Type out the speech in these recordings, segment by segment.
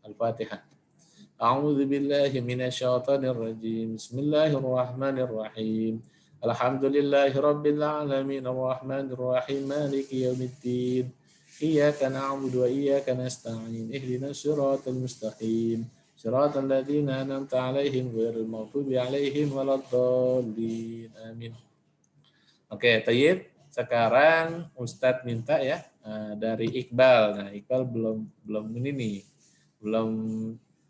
Al-Fatihah. A'udzu billahi minasyaitonir rajim. Bismillahirrahmanirrahim. Alhamdulillahi rabbil alamin arrahmanir rahim maliki yaumiddin. Iyyaka na'budu wa iyyaka nasta'in. Ihdinas siratal mustaqim. Siratal ladzina an'amta 'alaihim ghairil maghdubi 'alaihim waladdallin. Amin. Oke, Tayyib. Sekarang Ustadz minta ya dari Iqbal. Nah, Iqbal belum ini nih. Belum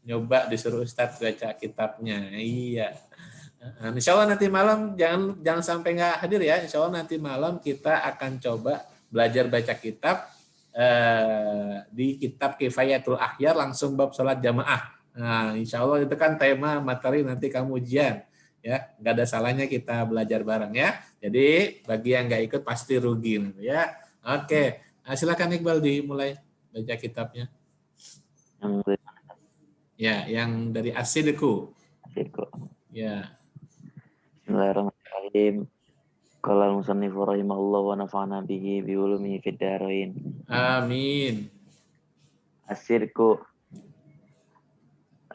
nyoba disuruh Ustadz baca kitabnya. Iya. Insya Allah nanti malam jangan sampai nggak hadir ya. Insya Allah nanti malam kita akan coba belajar baca kitab di kitab Kifayatul Akhyar langsung bab sholat jamaah. Nah, insya Allah itu kan tema materi nanti kamu ujian. Ya, nggak ada salahnya kita belajar bareng ya. Jadi bagi yang nggak ikut pasti rugi ya. Oke, silakan Iqbal dimulai baca kitabnya. Ya, yang dari As-Sidqu. Ya. Bismillahirrahmanirrahim. Qala al-musannifu rahimahullah wa nafa'ana bihi bi ulumihi fid dharain. Amin. As-sidqu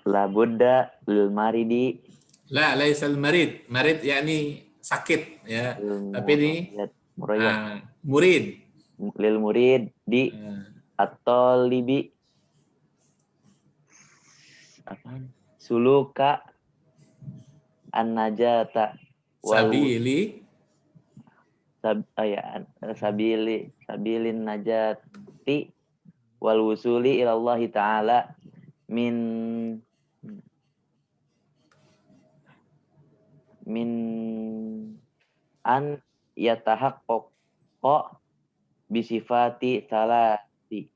la budda lil maridi. La laisal marid. Marid yakni sakit ya. Tapi ini murid. Lil murid di at-talibi suluka an-najata sabilin najati wal wusuli ila Allah taala min an yatahaqqaqa bisifati salasi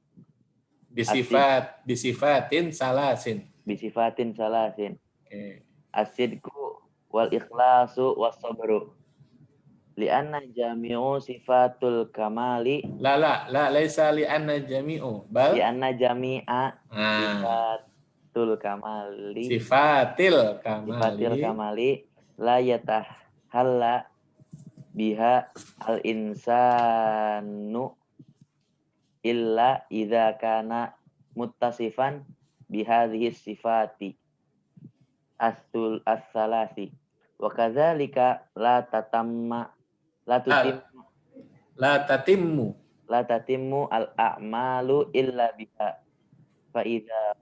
bisifatin salasin. Okay. As-sidqu wal ikhlasu was sabru li'anna jami'u sifatul kamali laisa li'anna jami'u bal li'anna jami'a sifatil kamali la yatahalla biha al insanu illa idza kana muttasifan bihadhihi sifati as-salasi wa kadzalika la tatimmu al-a'malu illa biha fa idza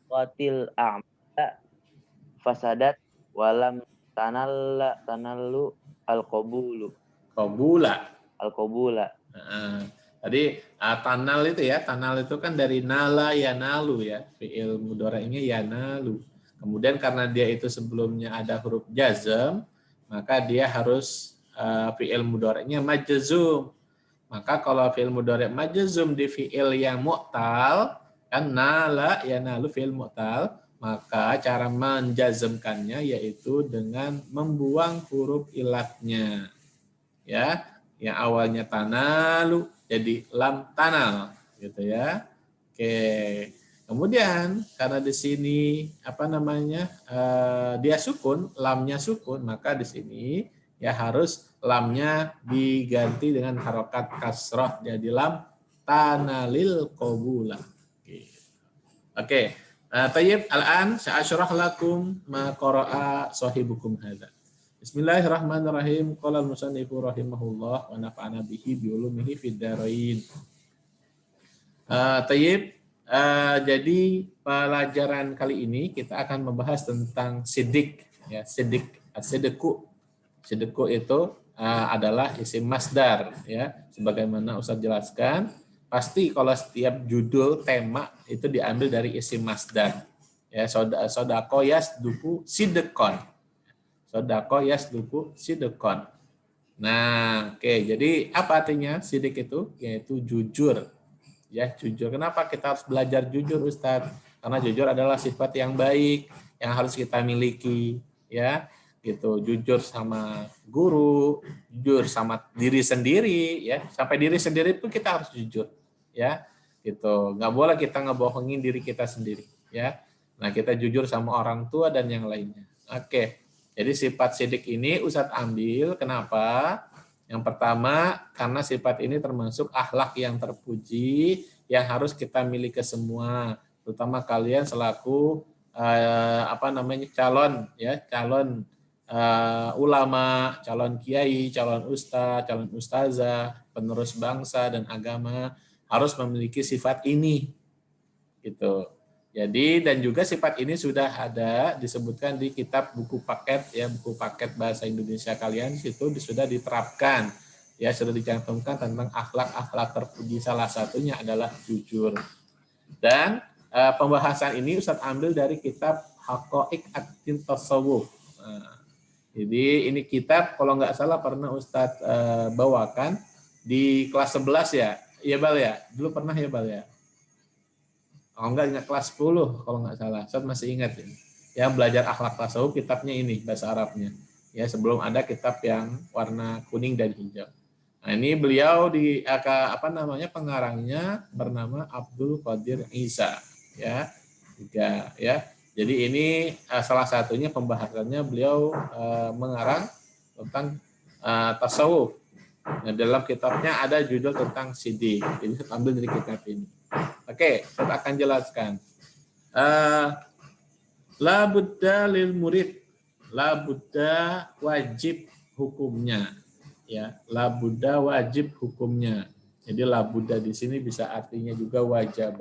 fatil a'mala fasadat walam tanallu al-qabula. Tadi tanal itu ya, tanal itu kan dari nala yanalu ya, fi'il mudhari'nya yanalu. Kemudian karena dia itu sebelumnya ada huruf jazm, maka dia harus fi'il mudhari'nya majzum. Maka kalau fi'il mudhari' majzum di fi'il yang mu'tal, kan nala yanalu fi'il mu'tal, maka cara menjazmkannya yaitu dengan membuang huruf ilatnya. Ya, yang awalnya tanalu jadi lam tanal gitu ya. Oke. Kemudian karena di sini dia sukun, lamnya sukun, maka di sini ya harus lamnya diganti dengan harokat kasroh jadi lam tanalil qabula. Oke. Tayyib al-an sa'asyrah lakum ma qara'a sahibukum hadza. Bismillahirrahmanirrahim. Qala al-musannifu rahimahullah wa nafa'ana bihi bi ulumihi fid dharain. Tayyib. Jadi pelajaran kali ini kita akan membahas tentang sidik ya, sidqu itu adalah isim masdar ya, sebagaimana Ustaz jelaskan. Pasti kalau setiap judul tema itu diambil dari isim masdar ya. Sodako yasduku sidqon. Nah, oke. Jadi apa artinya sidik itu? Yaitu jujur. Ya, jujur. Kenapa kita harus belajar jujur, Ustadz? Karena jujur adalah sifat yang baik yang harus kita miliki, ya. Gitu, jujur sama guru, jujur sama diri sendiri, ya. Sampai diri sendiri pun kita harus jujur, ya. Gitu. Nggak boleh kita ngebohongin diri kita sendiri, ya. Nah, kita jujur sama orang tua dan yang lainnya. Oke. Jadi sifat sidik ini Ustadz ambil, kenapa? Yang pertama, karena sifat ini termasuk akhlak yang terpuji yang harus kita miliki semua, terutama kalian selaku calon ulama, calon kiai, calon ustadz, calon ustazah, penerus bangsa dan agama harus memiliki sifat ini, gitu. Jadi dan juga sifat ini sudah ada disebutkan di kitab buku paket ya, buku paket bahasa Indonesia kalian situ sudah diterapkan ya, sudah dicantumkan tentang akhlak terpuji, salah satunya adalah jujur. Dan pembahasan ini Ustadz ambil dari kitab Haqaiq at-Tin Tasawuf. Jadi ini kitab kalau nggak salah pernah Ustadz bawakan di kelas 11 ya. Iya Bal ya? Dulu pernah ya Bal ya? Oh enggak kelas 10 kalau nggak salah. Ustadz masih ingat ya. Yang belajar akhlak tasawuf kitabnya ini bahasa Arabnya. Ya sebelum ada kitab yang warna kuning dan hijau. Nah, ini beliau pengarangnya bernama Abdul Qadir Isa ya. Jadi ini salah satunya pembahasannya beliau mengarang tentang tasawuf. Nah, dalam kitabnya ada judul tentang sidik. Jadi saya ambil dari kitab ini. Oke, saya akan jelaskan. La budda lil murid. La budda wajib hukumnya. Ya, la budda wajib hukumnya. Jadi la budda di sini bisa artinya juga wajib.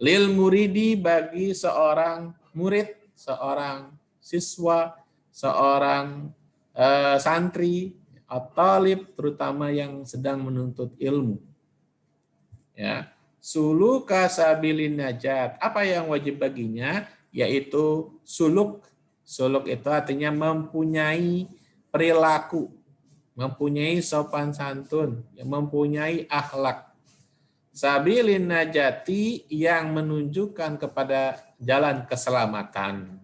Lil muridi bagi seorang murid, seorang siswa, seorang santri, atau talib terutama yang sedang menuntut ilmu. Ya, suluka sabilin najat. Apa yang wajib baginya? Yaitu suluk. Suluk itu artinya mempunyai perilaku, mempunyai sopan santun, mempunyai akhlak. Sabilin najati yang menunjukkan kepada jalan keselamatan.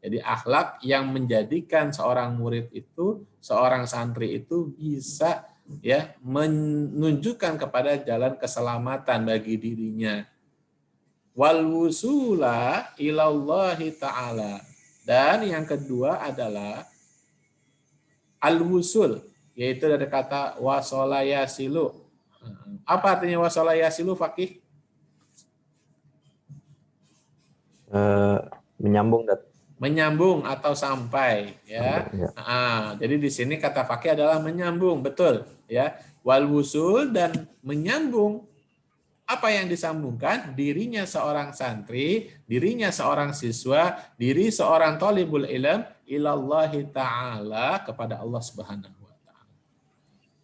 Jadi akhlak yang menjadikan seorang murid itu, seorang santri itu bisa ya menunjukkan kepada jalan keselamatan bagi dirinya. Wal wusula ilallahi ta'ala. Dan yang kedua adalah al-wusul, yaitu dari kata wasala yasilu. Apa artinya wasala yasilu, Fakih? Menyambung, Dat. Menyambung atau sampai ya. Jadi di sini kata Fakih adalah menyambung, betul ya. Wal wusul dan menyambung. Apa yang disambungkan? Dirinya seorang santri, dirinya seorang siswa, diri seorang thalibul ilm ilallahi ta'ala kepada Allah Subhanahu wa taala.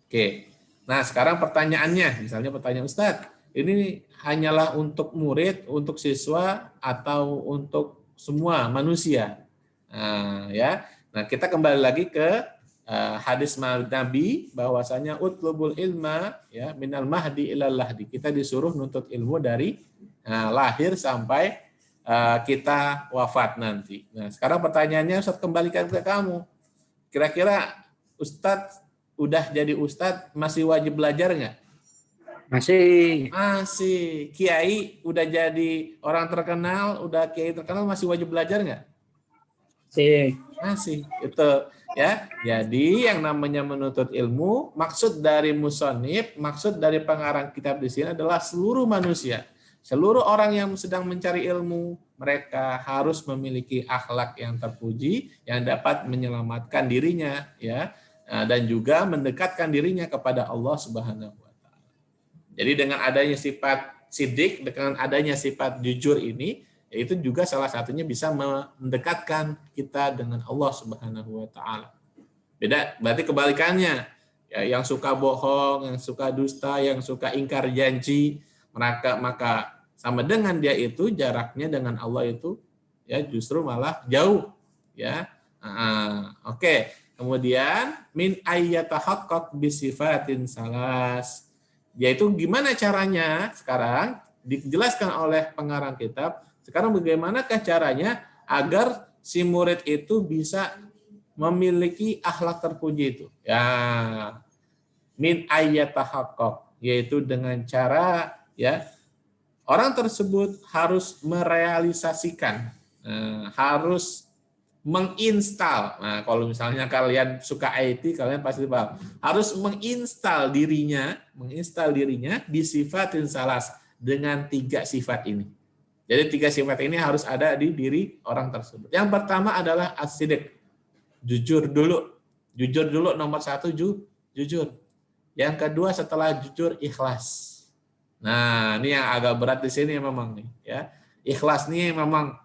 Oke. Nah, sekarang pertanyaannya, misalnya pertanyaan Ustadz, ini hanyalah untuk murid, untuk siswa atau untuk semua manusia? Nah, kita kembali lagi ke hadis Nabi bahwasanya utlubul ilma ya minal mahdi ilal lahdi. Kita disuruh nuntut ilmu dari lahir sampai kita wafat nanti. Nah, sekarang pertanyaannya Ustaz kembalikan ke kamu. Kira-kira Ustadz udah jadi Ustadz masih wajib belajar nggak? Masih. Masih. Kiai udah jadi orang terkenal, udah kiai terkenal masih wajib belajar nggak? Masih. Itu ya. Jadi yang namanya menuntut ilmu, maksud dari musonif, maksud dari pengarang kitab di sini adalah seluruh manusia. Seluruh orang yang sedang mencari ilmu, mereka harus memiliki akhlak yang terpuji yang dapat menyelamatkan dirinya ya. Dan juga mendekatkan dirinya kepada Allah Subhanahu wa taala. Jadi dengan adanya sifat sidik, dengan adanya sifat jujur ini, itu juga salah satunya bisa mendekatkan kita dengan Allah Subhanahu wa taala. Beda berarti kebalikannya. Ya, yang suka bohong, yang suka dusta, yang suka ingkar janji, maka sama dengan dia itu jaraknya dengan Allah itu ya justru malah jauh ya. Oke. Kemudian min ayyatahaqqaq bisifatin salas. Yaitu gimana caranya sekarang dijelaskan oleh pengarang kitab. Sekarang bagaimanakah caranya agar si murid itu bisa memiliki akhlak terpuji itu? Ya, min ayyatahaqqaq, yaitu dengan cara ya orang tersebut harus merealisasikan, harus menginstal. Nah, kalau misalnya kalian suka IT, kalian pasti paham. Harus menginstal dirinya di sifatin salas, dengan 3 sifat ini. Jadi 3 sifat ini harus ada di diri orang tersebut. Yang pertama adalah as-sidq. Jujur dulu. Jujur dulu nomor 1, jujur. Yang kedua setelah jujur, ikhlas. Nah, ini yang agak berat di sini memang nih, ya. Ikhlas nih memang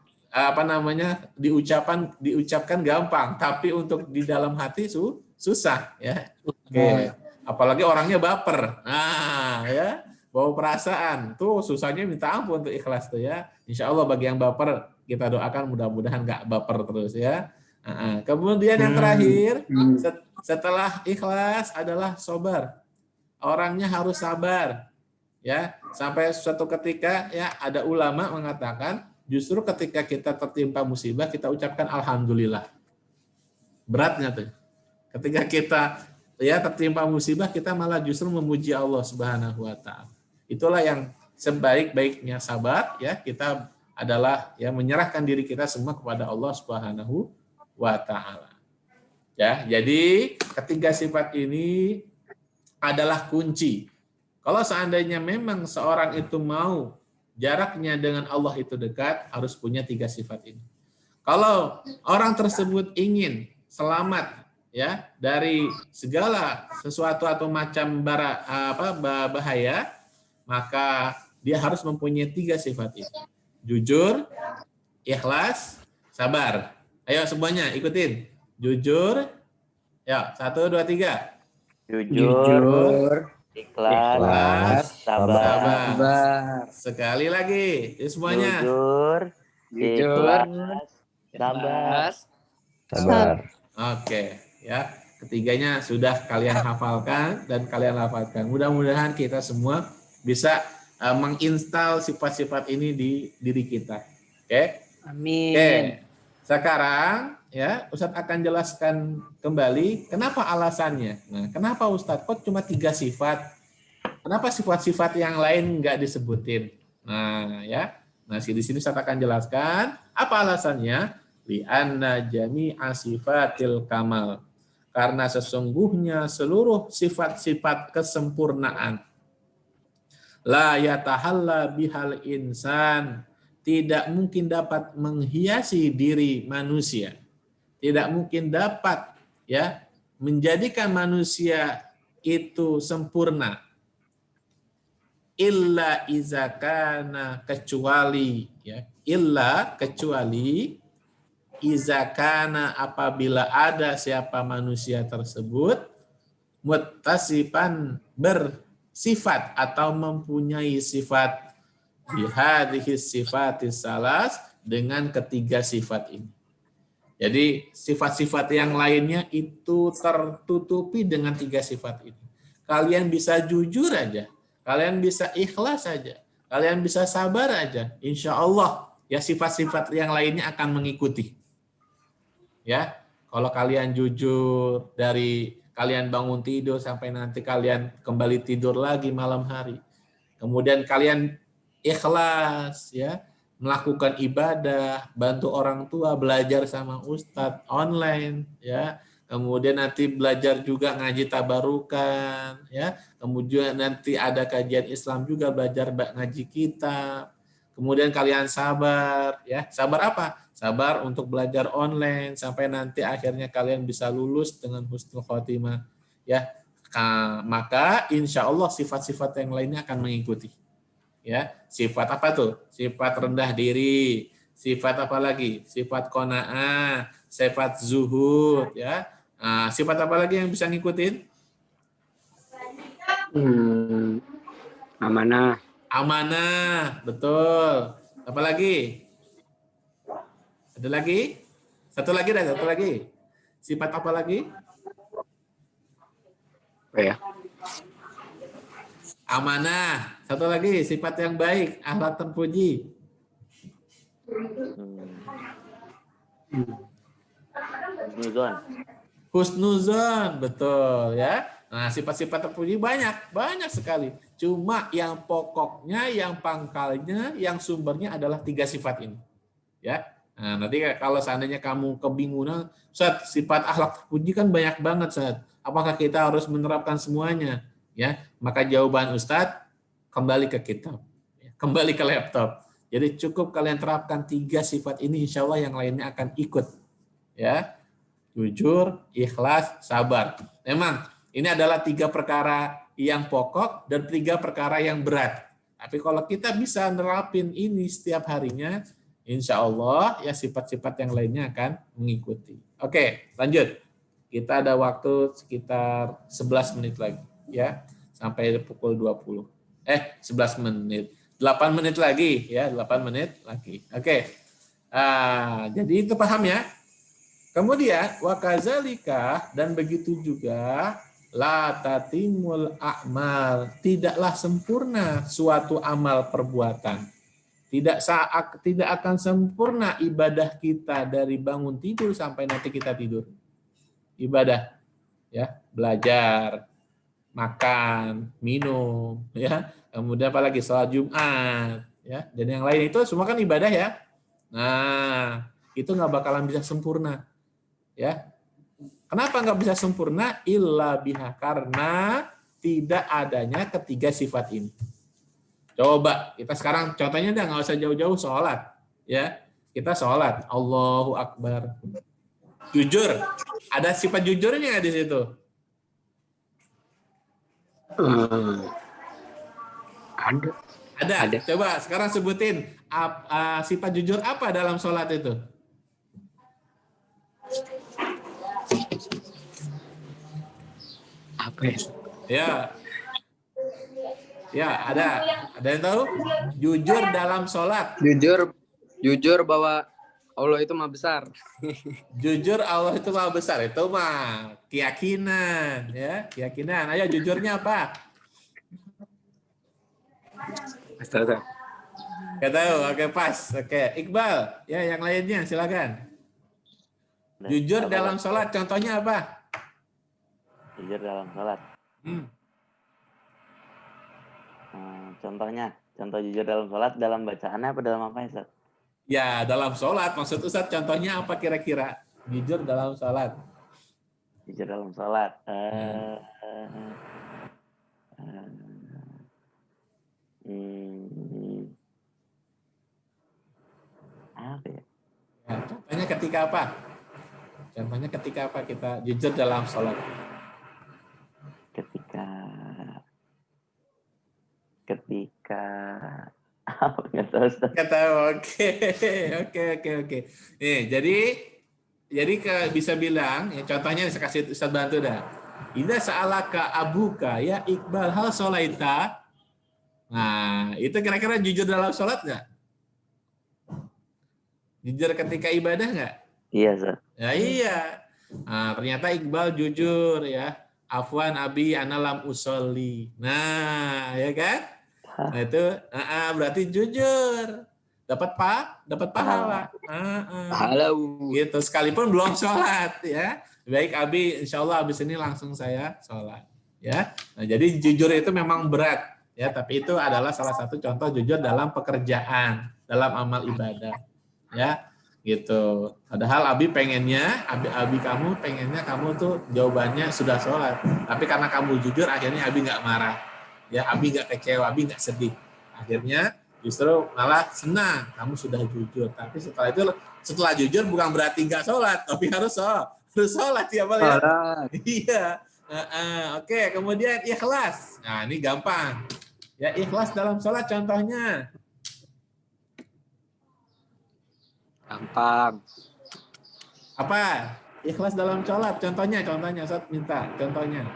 diucapkan gampang, tapi untuk di dalam hati susah, ya. Oke. Apalagi orangnya baper. Nah, ya, bawa perasaan. Tuh susahnya minta ampun untuk ikhlas tuh, ya. Insya Allah bagi yang baper kita doakan mudah-mudahan nggak baper terus, ya. Kemudian yang terakhir setelah ikhlas adalah sabar. Orangnya harus sabar, ya. Sampai suatu ketika, ya, ada ulama mengatakan justru ketika kita tertimpa musibah kita ucapkan alhamdulillah. Beratnya tuh. Ketika kita tertimpa musibah kita malah justru memuji Allah Subhanahu wa taala. Itulah yang sebaik-baiknya sabar, ya, kita adalah ya menyerahkan diri kita semua kepada Allah Subhanahu wa taala. Ya, jadi ketiga sifat ini adalah kunci. Kalau seandainya memang seorang itu mau jaraknya dengan Allah itu dekat, harus punya 3 sifat ini. Kalau orang tersebut ingin selamat, ya, dari segala sesuatu atau macam bahaya, maka dia harus mempunyai 3 sifat ini. Jujur, ikhlas, sabar. Ayo semuanya ikutin. Jujur. Ya, 1, 2, 3. Jujur, ikhlas, sabar. Sekali lagi, semuanya. Jujur, ikhlas, sabar. Oke, ya. Ketiganya sudah kalian hafalkan dan kalian lafalkan. Mudah-mudahan kita semua bisa menginstal sifat-sifat ini di diri kita. Oke? Amin. Oke. Sekarang, ya, Ustadz akan jelaskan kembali kenapa alasannya. Nah, kenapa Ustadz kok cuma 3 sifat? Kenapa sifat-sifat yang lain nggak disebutin? Nah, ya. Nah, di sini Ustadz akan jelaskan apa alasannya. Li'anna jami'a sifatil kamal. Karena sesungguhnya seluruh sifat-sifat kesempurnaan. La yatahalla bihal insan. Tidak mungkin dapat menghiasi diri manusia. Tidak mungkin dapat, ya, menjadikan manusia itu sempurna. Illa izakana kecuali, ya, kecuali izakana apabila ada siapa manusia tersebut muttasifan bersifat atau mempunyai sifat bihadhihi sifatis salas dengan 3 sifat ini. Jadi sifat-sifat yang lainnya itu tertutupi dengan 3 sifat ini. Kalian bisa jujur aja, kalian bisa ikhlas aja, kalian bisa sabar aja. Insya Allah, ya, sifat-sifat yang lainnya akan mengikuti. Ya, kalau kalian jujur dari kalian bangun tidur sampai nanti kalian kembali tidur lagi malam hari. Kemudian kalian ikhlas, ya, melakukan ibadah, bantu orang tua, belajar sama ustadz online, ya. Kemudian nanti belajar juga ngaji tabarukan, ya. Kemudian nanti ada kajian Islam juga, belajar ngaji kitab. Kemudian kalian sabar, ya. Sabar apa? Sabar untuk belajar online sampai nanti akhirnya kalian bisa lulus dengan husnul khotimah, ya. Maka insya Allah sifat-sifat yang lainnya akan mengikuti. Ya, sifat apa tuh? Sifat rendah diri, sifat apa lagi? Sifat qanaah, sifat zuhud, ya. Sifat apa lagi yang bisa ngikutin? Amanah. Amanah, betul. Apa lagi? Ada lagi? Satu lagi. Sifat apa lagi? Apa ya? Amanah. Satu lagi, sifat yang baik, akhlak terpuji. Husnuzon, betul, ya. Nah, sifat-sifat terpuji banyak sekali. Cuma yang pokoknya, yang pangkalnya, yang sumbernya adalah 3 sifat ini. Ya. Nah, nanti kalau seandainya kamu kebingungan, Ustaz, sifat akhlak terpuji kan banyak banget, Ustaz. Apakah kita harus menerapkan semuanya? Ya, maka jawaban Ustaz kembali ke kitab. kembali ke laptop. Jadi cukup kalian terapkan 3 sifat ini, insya Allah yang lainnya akan ikut. Ya, jujur, ikhlas, sabar. Memang ini adalah 3 perkara yang pokok dan 3 perkara yang berat. Tapi kalau kita bisa nerapin ini setiap harinya, insya Allah ya sifat-sifat yang lainnya akan mengikuti. Oke, lanjut. Kita ada waktu sekitar 11 menit lagi, ya, sampai pukul 20. 11 menit. 8 menit lagi, ya, 8 menit lagi. Oke. Jadi itu paham ya? Kemudian wakazalika, dan begitu juga la tatimul a'mal, tidaklah sempurna suatu amal perbuatan. Tidak akan sempurna ibadah kita dari bangun tidur sampai nanti kita tidur. Ibadah, ya, belajar, makan, minum, ya, kemudian apalagi sholat Jumat, ya, dan yang lain itu semua kan ibadah ya. Nah, itu nggak bakalan bisa sempurna, ya. Kenapa nggak bisa sempurna? Illa biha, karena tidak adanya ketiga sifat ini. Coba kita sekarang contohnya dah, nggak usah jauh-jauh, sholat, ya. Kita sholat, Allahu Akbar. Jujur, ada sifat jujurnya di situ. Ada. Coba sekarang sebutin sifat jujur apa dalam sholat itu? Apa ya? Ya, ada yang tahu? Jujur dalam sholat. Jujur bahwa Allah itu maha besar. Jujur Allah itu maha besar, itu mah keyakinan, ya, keyakinan. Ayo jujurnya apa? Astaga. Gak tahu, oke pas. Oke, Iqbal, ya yang lainnya silakan. Jujur dalam sholat, contohnya apa? Jujur dalam sholat. Contoh jujur dalam sholat, dalam bacaannya apa dalam apa ya, Ustaz? Ya, dalam sholat. Maksud Ustaz contohnya apa kira-kira? Jujur dalam sholat. Jujur dalam sholat. Apa ya? Ya, contohnya ketika apa? Contohnya ketika apa kita jujur dalam sholat? Ketika nggak tahu, Ustaz. Nggak tahu. Oke. Nih, jadi bisa bilang, ya, contohnya saya kasih Ustaz bantu dah. Idza sa'alaka abuka ya Iqbal hal sholaita. Nah, itu kira-kira jujur dalam sholat nggak? Jujur ketika ibadah nggak? Iya, Ustaz. Ya iya. Nah, ternyata Iqbal jujur ya. Afwan abi analam usolli. Nah, ya kan? Nah, itu berarti jujur. Dapat pahala. Halo. Gitu, sekalipun belum sholat ya. Baik Abi, insya Allah habis ini langsung saya sholat. Ya. Nah, jadi jujur itu memang berat. Ya, tapi itu adalah salah satu contoh jujur dalam pekerjaan, dalam amal ibadah. Ya, gitu. Padahal Abi pengennya, Abi kamu pengennya kamu tuh jawabannya sudah sholat. Tapi karena kamu jujur, akhirnya Abi nggak marah. Ya, Abi nggak kecewa, Abi nggak sedih. Akhirnya justru malah senang, kamu sudah jujur. Tapi setelah jujur bukan berarti nggak sholat, tapi harus sholat ya, Bal, ya. Iya. Oke, kemudian ikhlas. Nah, ini gampang. Ya, ikhlas dalam sholat contohnya. Gampang. Apa? Ikhlas dalam sholat contohnya Ustaz minta contohnya.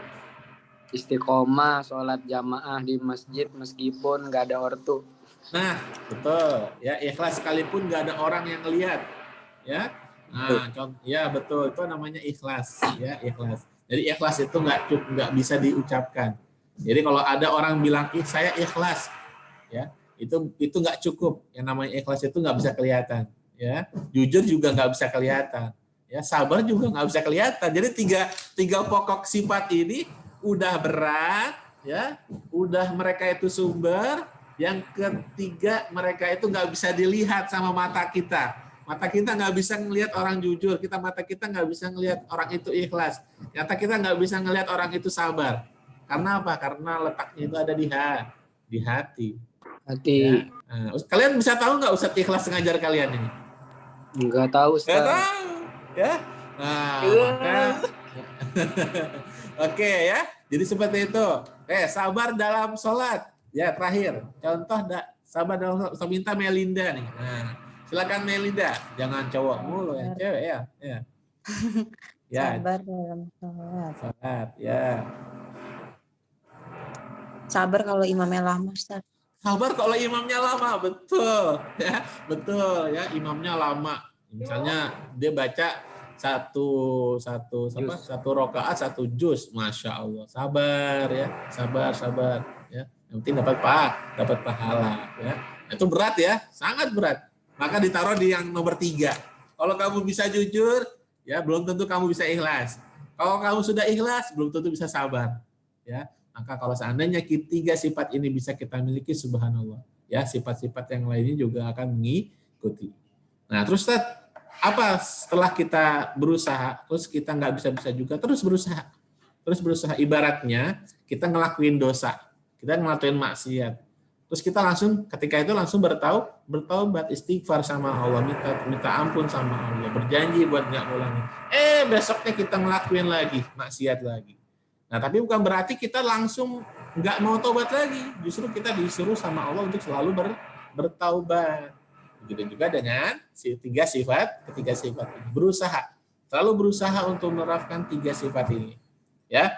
Istiqomah, sholat jamaah di masjid meskipun nggak ada ortu. Nah, betul. Ya, ikhlas sekalipun nggak ada orang yang lihat. Ya. Nah, ya betul. Itu namanya ikhlas. Ya, ikhlas. Jadi ikhlas itu nggak bisa diucapkan. Jadi kalau ada orang bilang saya ikhlas, ya itu nggak cukup. Yang namanya ikhlas itu nggak bisa kelihatan. Ya, jujur juga nggak bisa kelihatan. Ya, sabar juga nggak bisa kelihatan. Jadi tiga pokok sifat ini udah berat, ya, udah mereka itu sumber. Yang ketiga, mereka itu nggak bisa dilihat sama mata kita. Mata kita nggak bisa ngelihat orang jujur. Mata kita nggak bisa ngelihat orang itu ikhlas. Mata kita nggak bisa ngelihat orang itu sabar. Karena apa? Karena letaknya itu ada di hati. Hati. Ya. Nah, kalian bisa tahu nggak Ustadz Ikhlas ngajar kalian ini? Enggak tahu, Nggak Ustaz. tahu. Ya. Nah, maka oke ya. Jadi seperti itu. Sabar dalam sholat. Ya, terakhir. Contoh sabar dalam sholat. Saya minta Melinda nih. Nah, silakan Melinda. Jangan cowok mulu ya, cewek ya. Ya. Ya, Sabar dalam sholat. sholat. Ya. Sabar kalau imamnya lama, Ustaz. Sabar kalau imamnya lama, betul. Ya, betul ya, imamnya lama. Misalnya dia baca satu rakaat satu juz, masya Allah, sabar ya, sabar ya, yang penting dapat pahala ya. Itu berat ya, sangat berat, maka ditaruh di yang nomor 3. Kalau kamu bisa jujur ya, belum tentu kamu bisa ikhlas. Kalau kamu sudah ikhlas, belum tentu bisa sabar ya. Maka kalau seandainya 3 sifat ini bisa kita miliki, subhanallah ya, sifat-sifat yang lainnya juga akan mengikuti. Nah terus Ustaz, apa setelah kita berusaha, terus kita nggak bisa juga, terus berusaha, ibaratnya kita ngelakuin dosa, kita ngelakuin maksiat, terus kita langsung ketika itu langsung bertaubat, istighfar sama Allah, minta ampun sama Allah, berjanji buat nggak ulangi. Besoknya kita ngelakuin lagi maksiat lagi. Nah tapi bukan berarti kita langsung nggak mau taubat lagi, justru kita disuruh sama Allah untuk selalu bertaubat. Begitu juga dengan ketiga sifat ini. Selalu berusaha untuk menerapkan 3 sifat ini. Ya,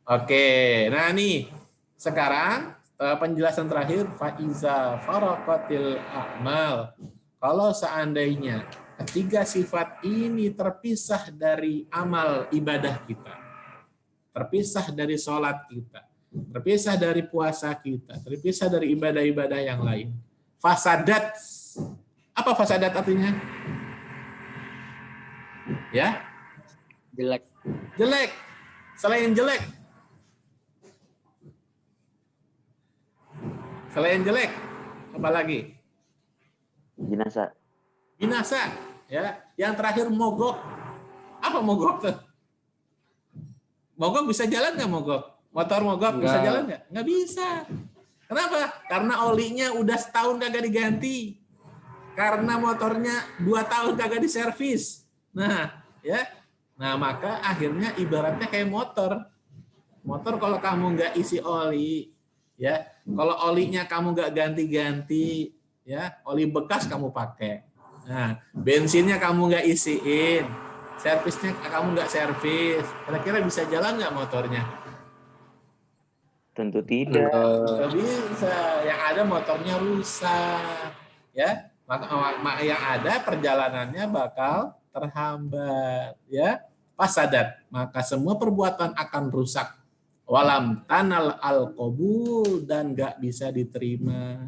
oke. Nah nih, sekarang penjelasan terakhir, faiza faraqatil a'mal. Kalau seandainya 3 sifat ini terpisah dari amal ibadah kita, terpisah dari sholat kita, terpisah dari puasa kita, terpisah dari ibadah-ibadah yang lain, fasadat. Apa fasadat artinya? Ya? Jelek. Jelek. Selain jelek. Apa lagi? Binasa. Ya. Yang terakhir mogok. Apa mogok tuh? Mogok bisa jalan nggak mogok? Motor mogok bisa jalan nggak? Nggak bisa. Kenapa? Karena olinya udah setahun kagak diganti. Karena motornya 2 tahun kagak diservis. Nah, ya. Nah, maka akhirnya ibaratnya kayak motor. Motor kalau kamu nggak isi oli, ya. Kalau olinya kamu nggak ganti-ganti, ya, oli bekas kamu pakai. Nah, bensinnya kamu nggak isiin, servisnya kamu nggak servis. Kira-kira bisa jalan nggak motornya? Tentu tidak. Nggak bisa. Yang ada motornya rusak, ya. Maka yang ada perjalanannya bakal terhambat, ya. Fasadat, maka semua perbuatan akan rusak. Walam tanal al-qabul, dan nggak bisa diterima.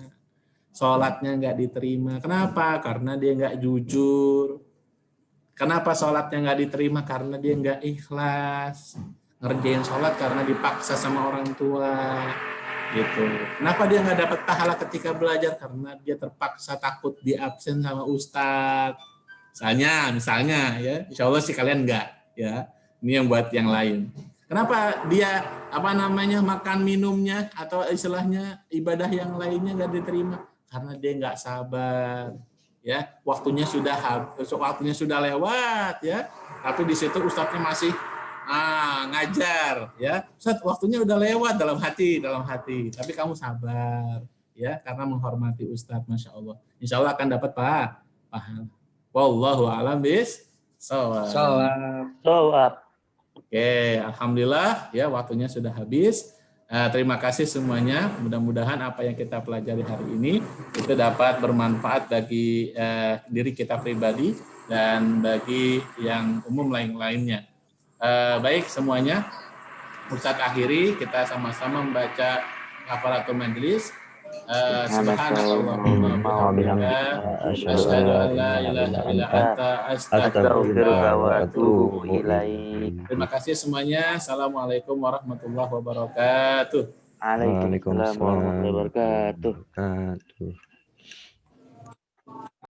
Sholatnya nggak diterima. Kenapa? Karena dia nggak jujur. Kenapa sholatnya nggak diterima? Karena dia nggak ikhlas. Ngerjain sholat karena dipaksa sama orang tua. Gitu. Kenapa dia nggak dapat pahala ketika belajar? Karena dia terpaksa takut di absen sama ustadz. Misalnya, ya, insya Allah sih kalian nggak, ya. Ini yang buat yang lain. Kenapa dia makan minumnya atau istilahnya ibadah yang lainnya nggak diterima? Karena dia nggak sabar, ya. Waktunya sudah lewat, ya. Tapi di situ ustadznya masih ngajar, ya. Ustaz, waktunya udah lewat, dalam hati, tapi kamu sabar, ya, karena menghormati ustaz, masya Allah. Insya Allah akan dapat pahala. Wallahu a'lam bishawab. Oke, alhamdulillah, ya, waktunya sudah habis. Terima kasih semuanya. Mudah-mudahan apa yang kita pelajari hari ini itu dapat bermanfaat bagi diri kita pribadi dan bagi yang umum lainnya. Baik semuanya, Ustadz akhiri, kita sama-sama membaca kafaratul majlis. Subhanallahumma wa bihamdika, asyhadu an la ilaha illa anta, astaghfiruka wa atubu ilaik. Terima kasih semuanya. Assalamualaikum warahmatullahi wabarakatuh. Waalaikumsalam warahmatullahi wabarakatuh.